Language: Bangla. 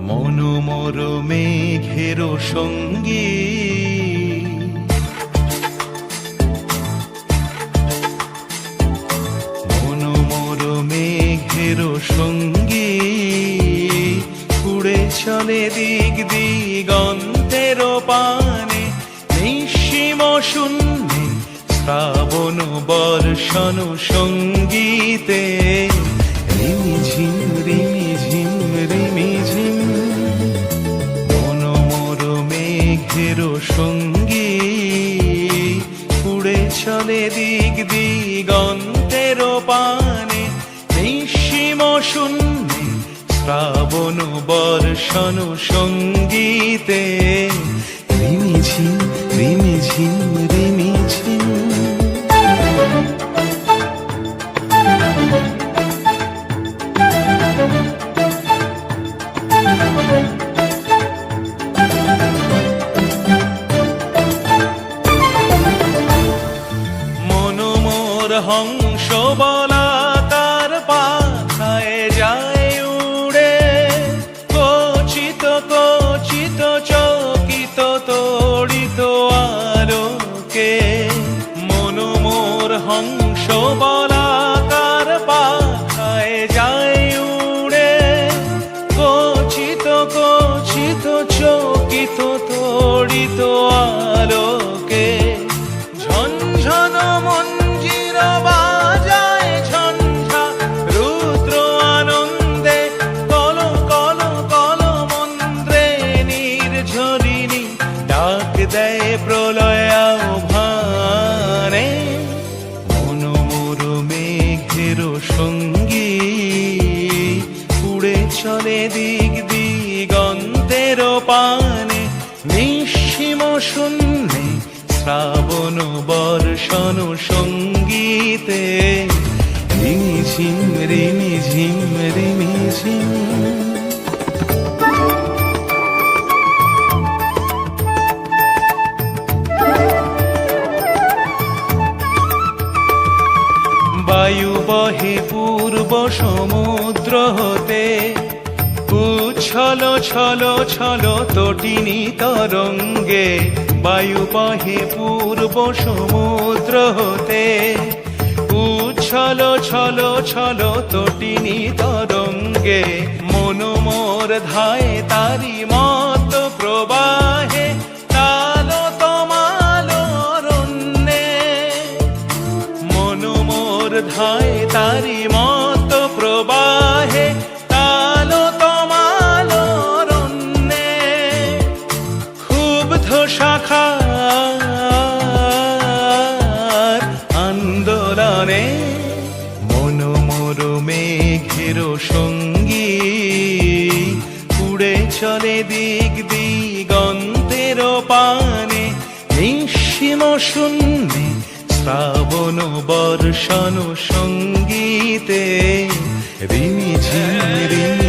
মনোমর মেঘের সঙ্গী মনোমর মেঘের সঙ্গী উড়ে চলে দিক দিগন্তের পানে নিঃসীম শূন্যে শ্রাবণ বর্ষণ সঙ্গীতে রিমিঝিম রিমিঝিম রিমিঝিম মনোমর মেঘের সঙ্গী উড়ে চলে দিক দিগন্তের পানে নিঃসীম শূন্যে শ্রাবণ বর্ষণ সঙ্গীতে রিমিঝিম রিমিঝিম রিমিঝিম মনোমর হংস বলাকার পাখায় যায় উড়ে কচিত কচিত চকিত তড়িত আলোকে মনোমর হংস বলাকার পাখায় যায় উড়ে কচিত কচিত চকিত তড়িত আলোকে ঝনঝন মঞ্জির বাজায় ঝঞ্ঝা রুদ্র আনন্দে কল কল কল মন্ত্রে নির্ঝরিণী ডাক দেয় প্রলয় আহ্বানে মনোমর মেঘের সঙ্গী উড়ে চলে দিক দিগন্তের পানে নিঃসীম শূন্যে শ্রাবণ বর্ষণ সঙ্গীতে রিমিঝিম রিমিঝিম রিমিঝিম বায়ু বহে পূর্ব সমুদ্র হতে উচ্ছল ছল ছল তটিনী তরঙ্গে বায়ু বহে পূর্ব সমুদ্র হতে উচ্ছল ছল ছল তটিনী তরঙ্গে মনোমর ধায় তারি মত প্রবাহে তালো তমালো অরণ্যে মনোমর ধায় তারি মত প্রবাহে তালো তমালো অরণ্যে ক্ষুব্ধ শাখার আন্দোলনে মনোমর মেঘের সঙ্গী উড়ে চলে দিক দিগন্তের পানে নিঃসীম শূন্যে শ্রাবণ বর্ষণ সঙ্গীতে রিমিঝিম রিমি